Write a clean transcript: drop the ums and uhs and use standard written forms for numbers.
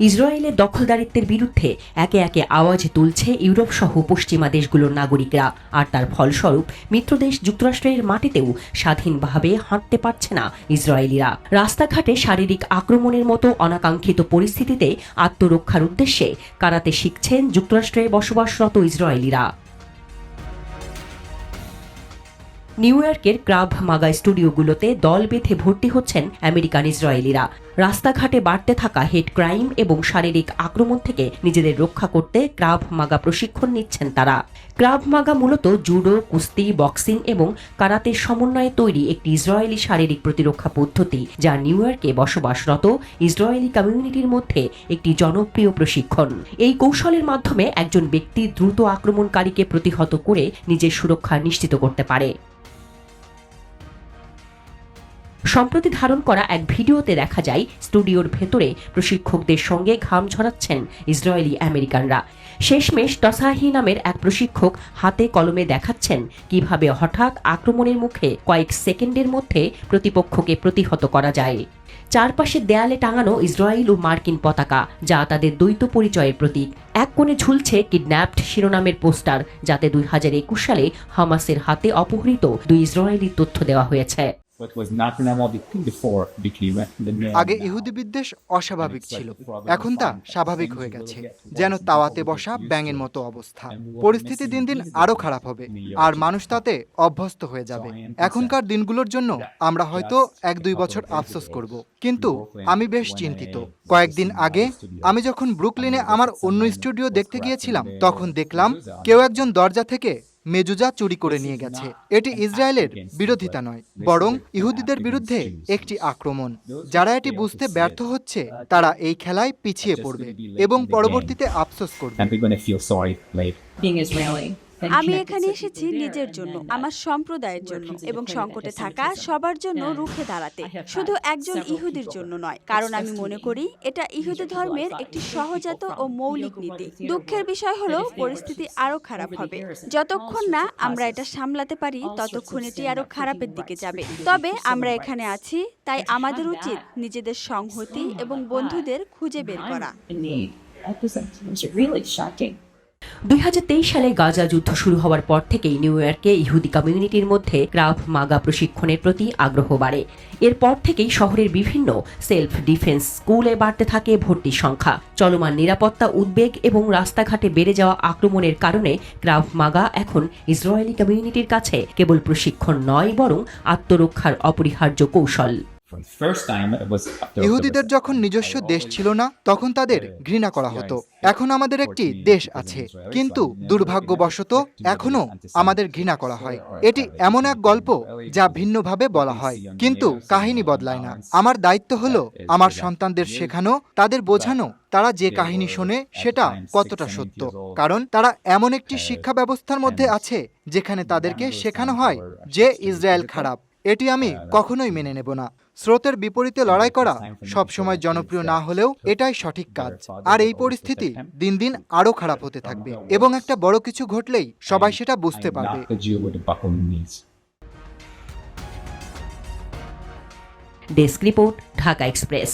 ইসরায়েলের দখলদারিত্বের বিরুদ্ধে একে একে আওয়াজ তুলছে ইউরোপ সহ পশ্চিমা দেশগুলোর নাগরিকরা, আর তার ফলস্বরূপ মিত্রদেশ যুক্তরাষ্ট্রের মাটিতেও স্বাধীনভাবে হাঁটতে পারছে না ইসরায়েলিরা। রাস্তাঘাটে শারীরিক আক্রমণের মতো অনাকাঙ্ক্ষিত পরিস্থিতিতে আত্মরক্ষার উদ্দেশ্যে কারাতে শিখছেন যুক্তরাষ্ট্রে বসবাসরত ইসরায়েলিরা। নিউ ইয়র্কের ক্রাভ মাগা স্টুডিওগুলোতে দল বেঁধে ভর্তি হচ্ছেন আমেরিকান ইসরায়েলিরা। রাস্তাঘাটে বাড়তে থাকা হেড ক্রাইম এবং শারীরিক আক্রমণ থেকে নিজেদের রক্ষা করতে ক্রাভ মাগা প্রশিক্ষণ নিচ্ছেন তারা। ক্রাভ মাগা মূলত জুডো, কুস্তি, বক্সিং এবং কারাতের সমন্বয়ে তৈরি একটি ইসরায়েলি শারীরিক প্রতিরক্ষা পদ্ধতি, যা নিউ ইয়র্কে বসবাসরত ইসরায়েলি কমিউনিটির মধ্যে একটি জনপ্রিয় প্রশিক্ষণ। এই কৌশলের মাধ্যমে একজন ব্যক্তি দ্রুত আক্রমণকারীকে প্রতিহত করে নিজের সুরক্ষা নিশ্চিত করতে পারে। সম্প্রতি ধারণ করা এক ভিডিওতে দেখা যায় স্টুডিওর ভেতরে প্রশিক্ষকদের সঙ্গে ঘাম ঝরাচ্ছেন ইসরায়েলি আমেরিকানরা। শেষমেশ টসাহি নামের এক প্রশিক্ষক হাতে কলমে দেখাচ্ছেন কিভাবে হঠাৎ আক্রমণের মুখে কয়েক সেকেন্ডের মধ্যে প্রতিপক্ষকে প্রতিহত করা যায়। চারপাশে দেয়ালে টাঙানো ইসরায়েল ও মার্কিন পতাকা, যা তাদের দ্বৈত পরিচয়ের প্রতীক। এক কোণে ঝুলছে কিডন্যাপড শিরোনামের পোস্টার, যাতে 2021 সালে হামাসের হাতে অপহৃত দুই ইসরায়েলি তথ্য দেওয়া হয়েছে। আগে ইহুদি বিদ্বেষ অস্বাভাবিক ছিল, এখন তা স্বাভাবিক হয়ে গেছে, যেন তাওয়াতে বসা ব্যাঙের মতো অবস্থা। পরিস্থিতি দিন দিন আরো খারাপ হবে, আর মানুষ তাতে অভ্যস্ত হয়ে যাবে। এখনকার দিনগুলোর জন্য আমরা হয়তো 1-2 বছর আফসোস করব, কিন্তু আমি বেশ চিন্তিত। কয়েকদিন আগে আমি যখন ব্রুকলিনে আমার অন্য স্টুডিও দেখতে গিয়েছিলাম, তখন দেখলাম কেউ একজন দরজা থেকে মেজুজা চুরি করে নিয়ে গেছে। এটি ইসরায়েলের বিরোধিতা নয়, বরং ইহুদিদের বিরুদ্ধে একটি আক্রমণ। যারা এটি বুঝতে ব্যর্থ হচ্ছে, তারা এই খেলায় পিছিয়ে পড়বে এবং পরবর্তীতে আফসোস করবে। আমি এখানে এসেছি নিজের জন্য, আমার সম্প্রদায়ের জন্য এবং সংকটে থাকা সবার জন্য রুখে দাঁড়াতে, শুধু একজন ইহুদির জন্য নয়, কারণ আমি মনে করি এটা ইহুদি ধর্মের একটি সহজাত ও মৌলিক নীতি। দুঃখের বিষয় হলো পরিস্থিতি আরো খারাপ হবে। যতক্ষণ না আমরা এটা সামলাতে পারি, ততক্ষণ এটি আরো খারাপের দিকে যাবে। তবে আমরা এখানে আছি, তাই আমাদের উচিত নিজেদের সংহতি এবং বন্ধুদের খুঁজে বের করা। 2023 সালে গাজা যুদ্ধ শুরু হওয়ার পর থেকেই নিউ ইয়র্কে ইহুদি কমিউনিটির মধ্যে ক্রাভ মাগা প্রশিক্ষণের প্রতি আগ্রহ বাড়ে। এরপর থেকেই শহরের বিভিন্ন সেলফ ডিফেন্স স্কুলে বাড়তে থাকে ভর্তির সংখ্যা। চলমান নিরাপত্তা উদ্বেগ এবং রাস্তাঘাটে বেড়ে যাওয়া আক্রমণের কারণে ক্রাভ মাগা এখন ইসরায়েলি কমিউনিটির কাছে কেবল প্রশিক্ষণ নয়, বরং আত্মরক্ষার অপরিহার্য কৌশল। ইহুদিদের যখন নিজস্ব দেশ ছিল না, তখন তাদের ঘৃণা করা হতো। এখন আমাদের একটি দেশ আছে, কিন্তু দুর্ভাগ্যবশত এখনো আমাদের ঘৃণা করা হয়। এটি এমন এক গল্প যা ভিন্নভাবে বলা হয়, কিন্তু কাহিনী বদলায় না। আমার দায়িত্ব হলো আমার সন্তানদের শেখানো, তাদের বোঝানো তারা যে কাহিনী শোনে সেটা কতটা সত্য, কারণ তারা এমন একটি শিক্ষা ব্যবস্থার মধ্যে আছে যেখানে তাদেরকে শেখানো হয় যে ইসরায়েল খারাপ। এটি আমি কখনোই মেনে নেব না। স্রোতের বিপরীতে লড়াই করা সবসময় জনপ্রিয় না হলেও এটাই সঠিক কাজ। আর এই পরিস্থিতি দিন দিন আরো খারাপ হতে থাকবে, এবং একটা বড় কিছু ঘটলেই সবাই সেটা বুঝতে পারবে। Desk report, Dhaka express.